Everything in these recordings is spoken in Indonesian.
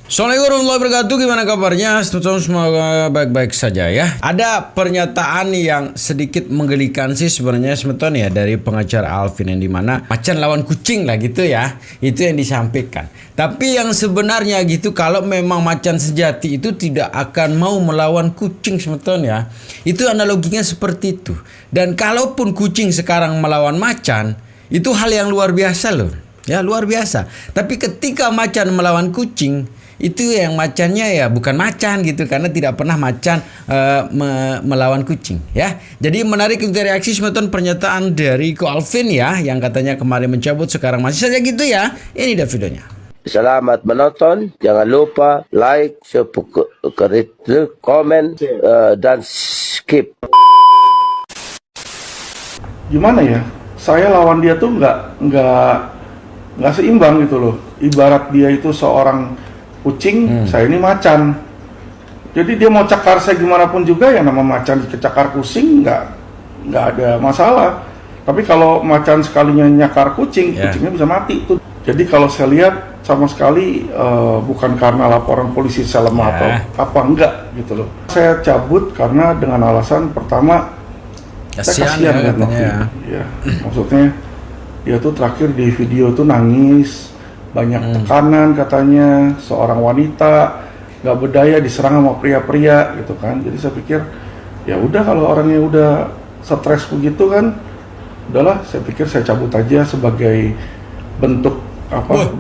Assalamualaikum warahmatullahi wabarakatuh. Gimana kabarnya? Semoga baik-baik saja ya. Ada pernyataan yang sedikit menggelikan sih sebenarnya sebetulnya ya dari pengacara Alvin, yang dimana macan lawan kucing lah gitu ya. Itu yang disampaikan. Tapi yang sebenarnya gitu, kalau memang macan sejati itu tidak akan mau melawan kucing sebetulnya. Itu analoginya seperti itu. Dan kalaupun kucing sekarang melawan macan, itu hal yang luar biasa loh. Ya, luar biasa. Tapi ketika macan melawan kucing, itu yang macannya ya bukan macan gitu, karena tidak pernah macan melawan kucing ya. Jadi menarik untuk reaksi semeton pernyataan dari Ko Alvin ya, yang katanya kemarin mencabut sekarang masih saja gitu ya. Ini dia videonya. Selamat menonton, jangan lupa like, subscribe, komen, dan skip. Gimana ya? Saya lawan dia tuh nggak seimbang gitu loh. Ibarat dia itu seorang kucing, saya ini macan. Jadi dia mau cakar saya gimana pun juga, ya nama macan dicakar kucing nggak ada masalah. Tapi kalau macan sekalinya nyakar kucing, kucingnya bisa mati tuh. Jadi kalau saya lihat sama sekali bukan karena laporan polisi saya lemah atau apa, enggak gitu loh. Saya cabut karena dengan alasan pertama, saya kasihan lihat Novi. Ya, maksudnya dia tuh terakhir di video tuh nangis. Banyak tekanan katanya, seorang wanita nggak berdaya diserang sama pria-pria gitu kan. Jadi saya pikir ya udah, kalau orangnya udah stres begitu kan, udahlah, saya pikir saya cabut aja sebagai bentuk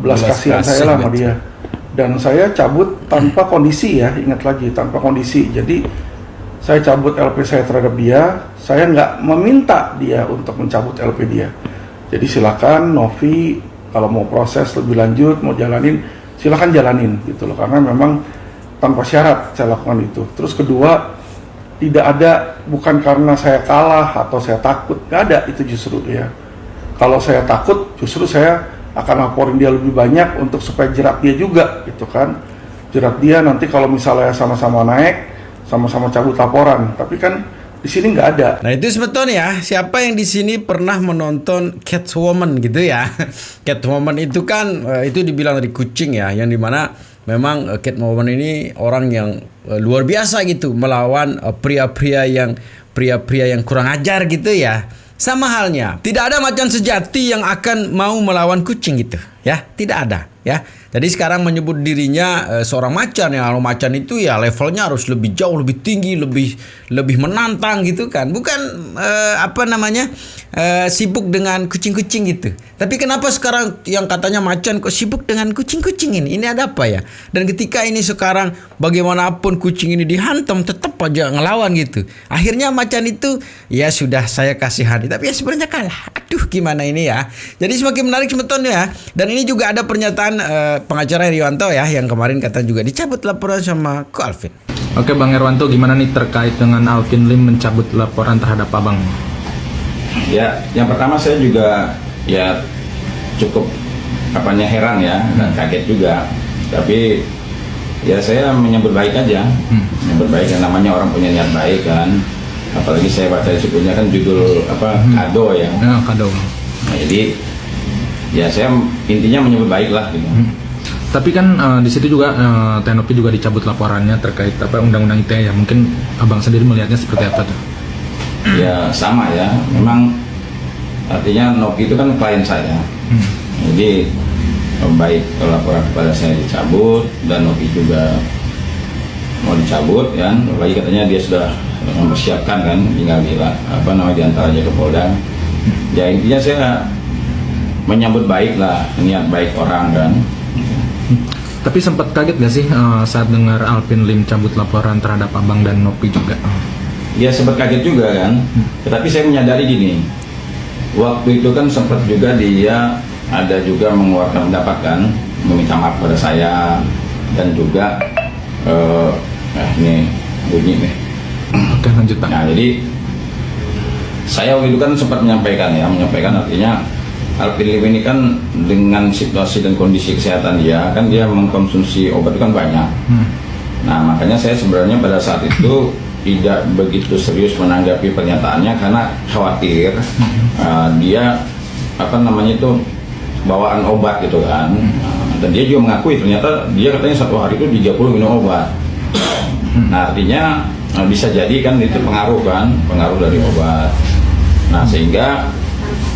belas kasihan saya lah sama dia. Dan saya cabut tanpa kondisi ya, ingat lagi, tanpa kondisi. Jadi saya cabut LP saya terhadap dia, saya nggak meminta dia untuk mencabut LP dia. Jadi silakan Novi, kalau mau proses lebih lanjut, mau jalanin, silakan jalanin gitu loh. Karena memang tanpa syarat saya lakukan itu. Terus kedua, tidak ada, bukan karena saya kalah atau saya takut, nggak ada itu justru ya. Kalau saya takut, justru saya akan laporin dia lebih banyak untuk supaya jerat dia juga gitu kan. Jerat dia nanti kalau misalnya sama-sama naik, sama-sama cabut laporan. Tapi kan di sini nggak ada. Nah itu sebetulnya siapa yang di sini pernah menonton Catwoman gitu ya. Catwoman itu kan itu dibilang dari kucing ya, yang dimana memang Catwoman ini orang yang luar biasa gitu melawan pria-pria yang kurang ajar gitu ya. Sama halnya, tidak ada macan sejati yang akan mau melawan kucing gitu ya, tidak ada ya. Jadi sekarang menyebut dirinya seorang macan ya. Kalau macan itu ya levelnya harus lebih jauh, lebih tinggi, lebih menantang gitu kan. Bukan sibuk dengan kucing-kucing gitu. Tapi kenapa sekarang yang katanya macan kok sibuk dengan kucing-kucing ini? Ini ada apa ya? Dan ketika ini sekarang bagaimanapun kucing ini dihantam, tetap aja ngelawan gitu. Akhirnya macan itu ya sudah saya kasihani, tapi ya sebenarnya kalah. Aduh, gimana ini ya? Jadi semakin menarik sebetulnya ya. Dan ini juga ada pernyataan pengacara Heriwanto ya, yang kemarin katanya juga dicabut laporan sama Ko Alvin. Oke Bang Herwanto, gimana nih terkait dengan Alvin Lim mencabut laporan terhadap Abang? Ya, yang pertama saya juga ya cukup heran ya, dan kaget juga. Tapi ya saya menyambut baik aja, menyambut baik, yang namanya orang punya niat baik kan. Apalagi saya baca di bukunya kan judul kado ya. Kado. Nah, jadi ya saya intinya menyambut baik lah gitu. Tapi kan di situ juga Tenopi juga dicabut laporannya terkait undang-undang ITE ya. Mungkin Abang sendiri melihatnya seperti apa tuh? Ya sama ya, memang artinya Nopi itu kan klien saya. Jadi baik laporan kepada saya dicabut, dan Nopi juga mau dicabut kan. Apalagi katanya dia sudah mempersiapkan kan, tinggal diantar aja ke Polda. Ya intinya saya menyambut baik lah niat baik orang kan. Tapi sempat kaget gak sih saat dengar Alvin Lim cabut laporan terhadap Abang dan Nopi juga? Ya sempat kaget juga kan. Tetapi saya menyadari gini, waktu itu kan sempat juga dia ada juga mengeluarkan pendapat kan, meminta maaf pada saya, dan juga ini bunyi nih. Oke, lanjut Pak. Nah jadi saya waktu itu kan sempat menyampaikan artinya Alvin Lim ini kan dengan situasi dan kondisi kesehatan dia kan, dia mengkonsumsi obat itu kan banyak. Nah makanya saya sebenarnya pada saat itu tidak begitu serius menanggapi pernyataannya, karena khawatir dia bawaan obat gitu kan. Dan dia juga mengakui ternyata dia katanya satu hari itu 30 minum obat. Nah artinya bisa jadi kan itu pengaruh dari obat. Nah sehingga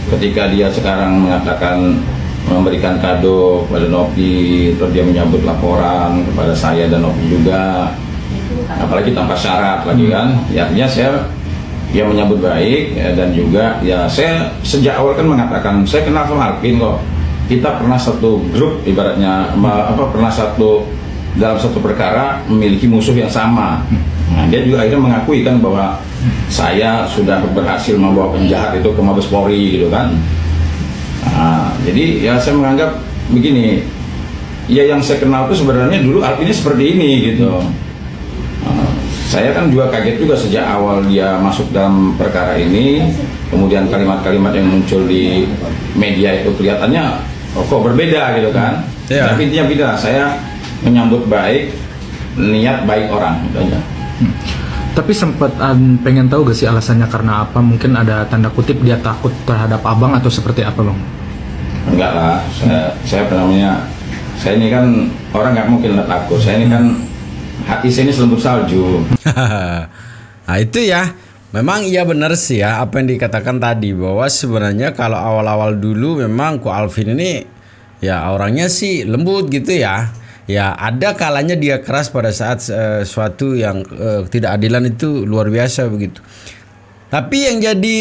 ketika dia sekarang mengatakan memberikan kado pada Novi, terus dia menyambut laporan kepada saya dan Novi juga, apalagi tanpa syarat lagi kan, ya artinya dia menyambut baik ya, dan juga ya saya sejak awal kan mengatakan saya kenal sama Alvin kok, kita pernah satu grup ibaratnya pernah dalam satu perkara memiliki musuh yang sama. Nah, dia juga akhirnya mengakui kan bahwa saya sudah berhasil membawa penjahat itu ke Mabes Polri gitu kan. Nah, jadi ya saya menganggap begini, ya yang saya kenal itu sebenarnya dulu artinya seperti ini gitu. Saya kan juga kaget juga sejak awal dia masuk dalam perkara ini, kemudian kalimat-kalimat yang muncul di media itu kelihatannya kok berbeda gitu kan. Ya. Tapi intinya beda, saya menyambut baik niat baik orang gitu aja. Tapi sempat pengen tahu gak sih alasannya karena apa? Mungkin ada tanda kutip dia takut terhadap abang atau seperti apa bang? Enggak lah, saya saya ini kan orang nggak mungkin takut. Saya ini kan hati saya ini selembut salju. Nah itu ya, memang iya benar sih ya apa yang dikatakan tadi, bahwa sebenarnya kalau awal-awal dulu memang Ko Alvin ini ya orangnya sih lembut gitu ya. Ya ada kalanya dia keras pada saat suatu yang tidak adilan itu luar biasa begitu. Tapi yang jadi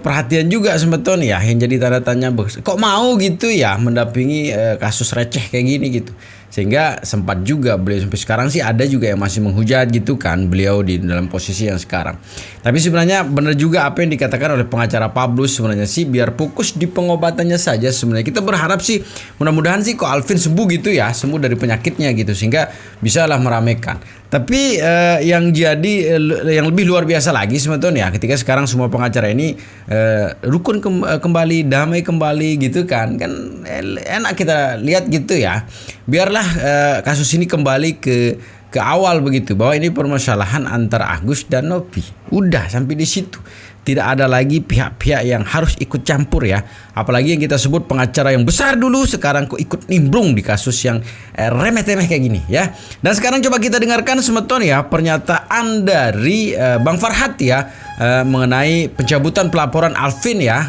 perhatian juga sebetulnya ya, yang jadi tanda tanya, kok mau gitu ya mendampingi kasus receh kayak gini gitu. Sehingga sempat juga beliau sampai sekarang sih ada juga yang masih menghujat gitu kan beliau di dalam posisi yang sekarang. Tapi sebenarnya benar juga apa yang dikatakan oleh pengacara Pablus, sebenarnya sih biar fokus di pengobatannya saja. Sebenarnya kita berharap sih mudah-mudahan sih Ko Alvin sembuh gitu ya, sembuh dari penyakitnya gitu sehingga bisalah meramaikan. Tapi yang jadi yang lebih luar biasa lagi sebetulnya ketika sekarang semua pengacara ini rukun kembali, damai kembali gitu kan enak kita lihat gitu ya. Biarlah kasus ini kembali ke awal begitu, bahwa ini permasalahan antara Agus dan Novi. Udah sampai di situ. Tidak ada lagi pihak-pihak yang harus ikut campur ya. Apalagi yang kita sebut pengacara yang besar dulu sekarang kok ikut nimbrung di kasus yang remeh-temeh kayak gini ya. Dan sekarang coba kita dengarkan semeton ya pernyataan dari Bang Farhat ya mengenai pencabutan pelaporan Alvin ya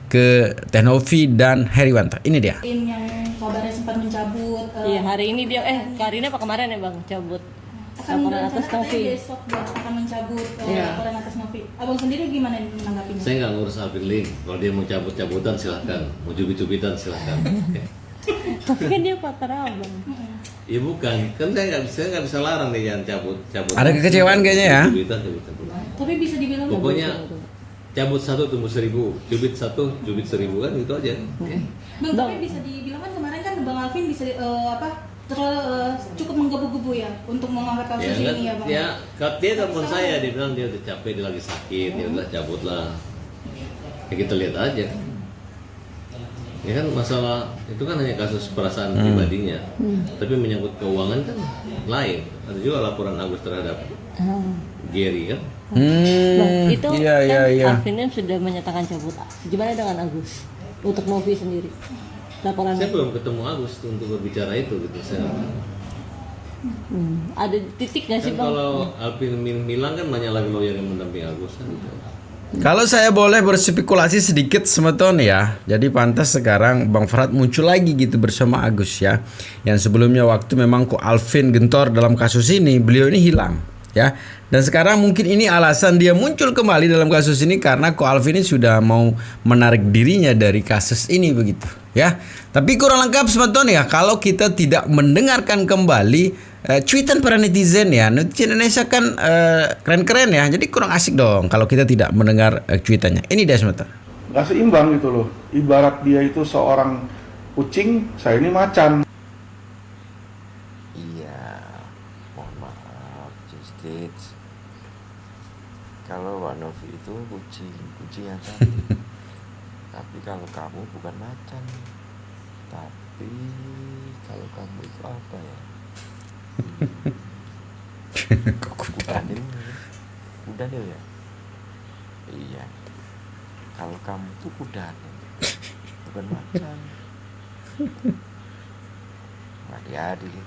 ke Novi dan Heriwanto. Ini dia. Yang kabarnya sempat mencabut. Iya, hari ini dia hari ini apa kemarin ya Bang cabut Akan laporan atas Novi. besok dia akan mencabut Iya. laporan atas Novi. Abang sendiri gimana menanggapinya? Saya nggak ngurus Alvin Lim. Kalau dia mau cabut-cabutan silahkan, mau cubit-cubitan silahkan. Tapi kan dia partner Abang. Ya bukan, kan saya nggak bisa larang dia jangan cabut. Ada kekecewaan kayaknya ya. Cubit-cubitan. Tapi bisa dibilang Pokoknya cabut satu tumbuh 1000, cubit satu cubit 1000 kan gitu aja. Bang, tapi bisa dibilang kan kemarin kan Bang Alvin bisa cukup menggebu-gebu ya untuk mengangkat kasus Ya, ini ya Bang. ya, dia telepon saya, dia bilang dia udah capek, dia lagi sakit, dia udah cabutlah. Ya kita lihat aja. Ya kan masalah itu kan hanya kasus perasaan pribadinya, tapi menyangkut keuangan kan lain. Ada juga laporan Agus terhadap Gary kan. Bang, itu iya. Alvin kan sudah menyatakan cabut. Gimana dengan Agus? Untuk Novi sendiri. Laporan Saya belum ketemu Agus untuk berbicara itu gitu. Saya ada titik nggak sih kan Bang? kalau Alvin bilang kan banyak lagi lawyer yang mendampingi Agus kan. Gitu. Kalau saya boleh berspekulasi sedikit semeton ya. Jadi pantas sekarang Bang Farhat muncul lagi gitu bersama Agus ya. Yang sebelumnya waktu memang Ko Alvin gentor dalam kasus ini, beliau ini hilang ya. Dan sekarang mungkin ini alasan dia muncul kembali dalam kasus ini karena Ko Alvin ini sudah mau menarik dirinya dari kasus ini begitu ya. Tapi kurang lengkap semeton ya kalau kita tidak mendengarkan kembali cuitan para netizen ya. Netizen Indonesia kan keren-keren ya. Jadi kurang asik dong kalau kita tidak mendengar cuitannya. Ini dia semeton. Nggak seimbang gitu loh. Ibarat dia itu seorang kucing, saya ini macan. Iya, mohon maaf, Stitch. Kalau Mbak Novi itu kucing yang cantik. Tapi kalau kamu bukan macan. Tapi kalau kamu itu apa ya? Kudanil ya? Iya. Kalau kamu tuh kudanil, bukan macan. nggak diadili.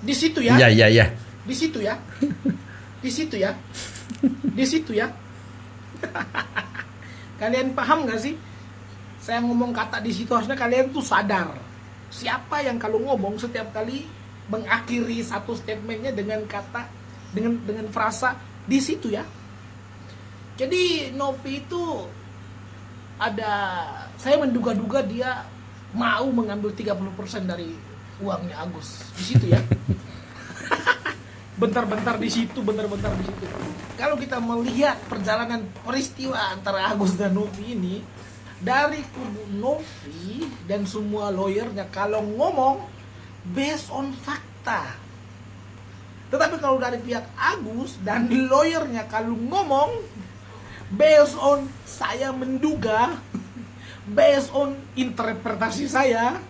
Di situ ya. Iya. Di situ ya. Di situ ya. Di situ ya. Kalian paham nggak sih? Saya ngomong kata di situ, harusnya kalian tuh sadar. Siapa yang kalau ngomong setiap kali mengakhiri satu statementnya dengan kata, dengan frasa di situ ya. Jadi Novi itu saya menduga-duga dia mau mengambil 30% dari uangnya Agus. Di situ ya. Bentar-bentar di situ, bentar-bentar di situ. Kalau kita melihat perjalanan peristiwa antara Agus dan Novi ini, dari kubu Novi dan semua lawyernya kalau ngomong based on fakta. Tetapi kalau dari pihak Agus dan lawyernya kalau ngomong based on saya menduga, based on interpretasi saya,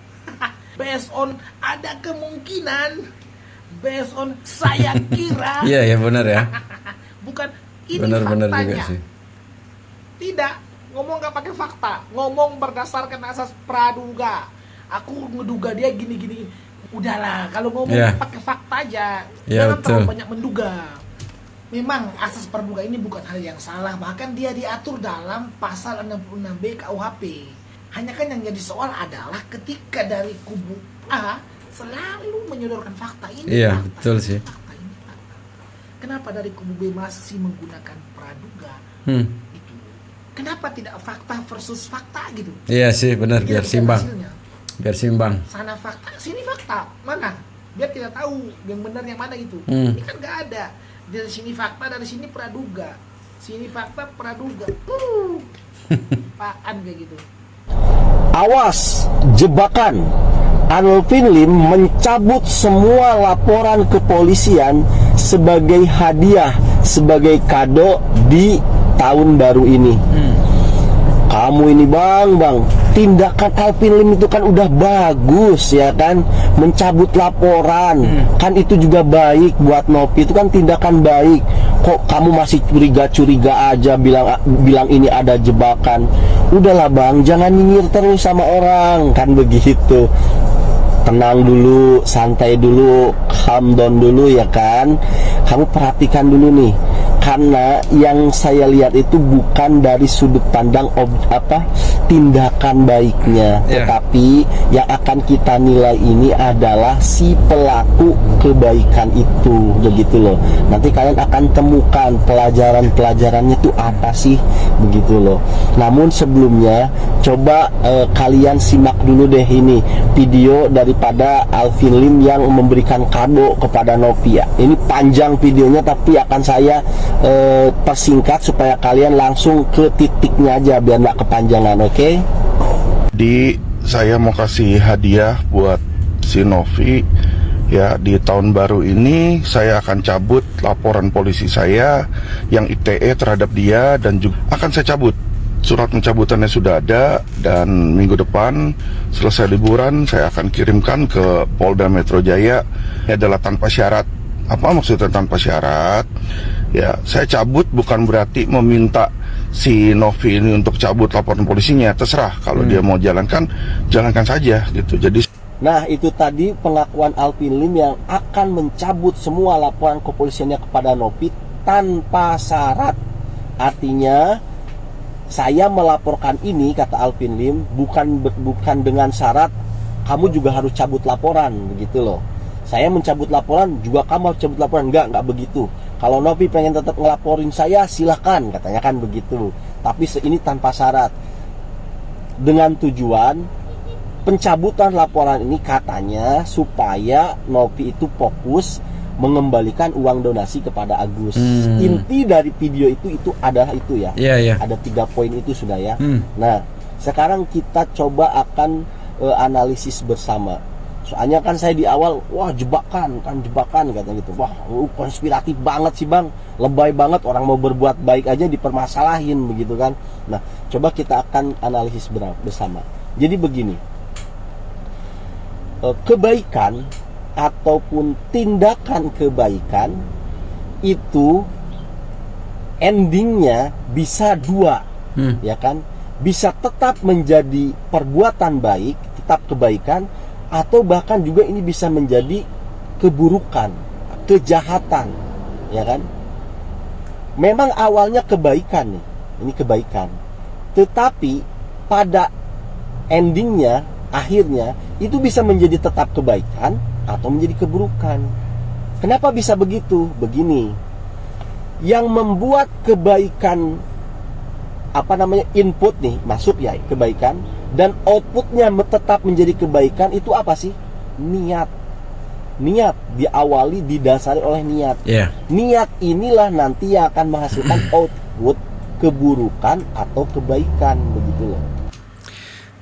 based on ada kemungkinan, based on saya kira. Iya benar ya. Bukan ini Benar-benar faktanya. juga sih. Tidak, ngomong gak pakai fakta, ngomong berdasarkan asas praduga. Aku ngeduga dia gini. Udahlah, kalau ngomong pakai fakta aja, jangan terlalu banyak menduga. Memang asas praduga ini bukan hal yang salah, bahkan dia diatur dalam pasal 66B KUHP. Hanya kan yang jadi soal adalah ketika dari kubu A selalu menyodorkan fakta ini. Iya, fakta, betul sih. Fakta ini fakta. Kenapa dari kubu B masih menggunakan praduga? Itu. Kenapa tidak fakta versus fakta gitu? Iya sih, benar, biar simbang. Hasilnya. Biar simbang. Sana fakta, sini fakta. Mana? Biar tidak tahu yang benar yang mana gitu. Ini kan nggak ada. Dari sini fakta, dari sini praduga. Sini fakta, praduga. Apaan kayak gitu. Awas, jebakan. Alvin Lim mencabut semua laporan kepolisian sebagai hadiah, sebagai kado di tahun baru ini. Kamu ini bang, tindakan Alvin Lim itu kan udah bagus ya kan, mencabut laporan, kan itu juga baik buat Novi, itu kan tindakan baik. Kok kamu masih curiga-curiga aja bilang ini ada jebakan? Udahlah bang, jangan nyinyir terus sama orang, kan begitu. Tenang dulu, santai dulu, calm down dulu ya kan. Kamu perhatikan dulu nih, karena yang saya lihat itu bukan dari sudut pandang tindakan baiknya, tetapi yang akan kita nilai ini adalah si pelaku kebaikan itu, begitu loh. Nanti kalian akan temukan pelajarannya itu apa sih, begitu loh. Namun sebelumnya coba kalian simak dulu deh ini video daripada Alvin Lim yang memberikan kado kepada Novia. Ini panjang videonya tapi akan saya persingkat supaya kalian langsung ke titiknya aja biar nggak kepanjangan, oke? Saya mau kasih hadiah buat si Novi. Ya, di tahun baru ini saya akan cabut laporan polisi saya yang ITE terhadap dia, dan juga akan saya cabut. Surat pencabutannya sudah ada, dan minggu depan selesai liburan saya akan kirimkan ke Polda Metro Jaya. Ini adalah tanpa syarat. Apa maksudnya tanpa syarat? Ya, saya cabut bukan berarti meminta si Novi ini untuk cabut laporan polisinya. Terserah, kalau dia mau jalankan saja gitu. Jadi nah, itu tadi pengakuan Alvin Lim yang akan mencabut semua laporan kepolisiannya kepada Novi tanpa syarat. Artinya saya melaporkan ini, kata Alvin Lim, bukan dengan syarat kamu juga harus cabut laporan, begitu loh. Saya mencabut laporan juga kamu harus cabut laporan, enggak begitu. Kalau Novi pengen tetap ngelaporin saya, silahkan, katanya kan begitu. Tapi ini tanpa syarat, dengan tujuan pencabutan laporan ini katanya supaya Novi itu fokus mengembalikan uang donasi kepada Agus. Inti dari video itu adalah itu ya. Ada 3 poin itu sudah ya. Nah, sekarang kita coba akan analisis bersama. Soalnya kan saya di awal, wah jebakan kata gitu. Wah, konspiratif banget sih bang, lebay banget, orang mau berbuat baik aja dipermasalahin begitu kan. Nah, coba kita akan analisis bersama. Jadi begini, kebaikan ataupun tindakan kebaikan itu endingnya bisa 2, ya kan? Bisa tetap menjadi perbuatan baik, tetap kebaikan, atau bahkan juga ini bisa menjadi keburukan, kejahatan, ya kan? Memang awalnya kebaikan nih, ini kebaikan. Tetapi pada endingnya, akhirnya itu bisa menjadi tetap kebaikan atau menjadi keburukan. Kenapa bisa begitu? Begini, yang membuat kebaikan, input nih masuk ya kebaikan, dan outputnya tetap menjadi kebaikan, itu apa sih? Niat. Niat diawali, didasari oleh niat. Niat inilah nanti yang akan menghasilkan output keburukan atau kebaikan, begitu loh.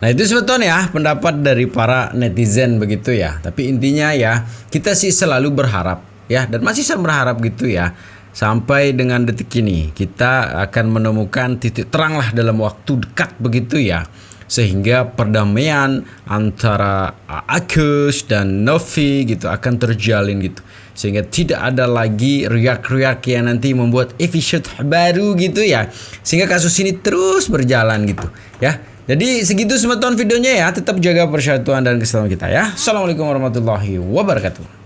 Nah itu sebetulnya ya pendapat dari para netizen begitu ya. Tapi intinya ya, kita sih selalu berharap ya, dan masih saya berharap gitu ya, sampai dengan detik ini kita akan menemukan titik terang lah dalam waktu dekat begitu ya, sehingga perdamaian antara Agus dan Novi gitu akan terjalin gitu, sehingga tidak ada lagi riak-riak yang nanti membuat episode baru gitu ya, sehingga kasus ini terus berjalan gitu ya. Jadi segitu semeton videonya ya, tetap jaga persatuan dan kesatuan kita ya. Assalamualaikum warahmatullahi wabarakatuh.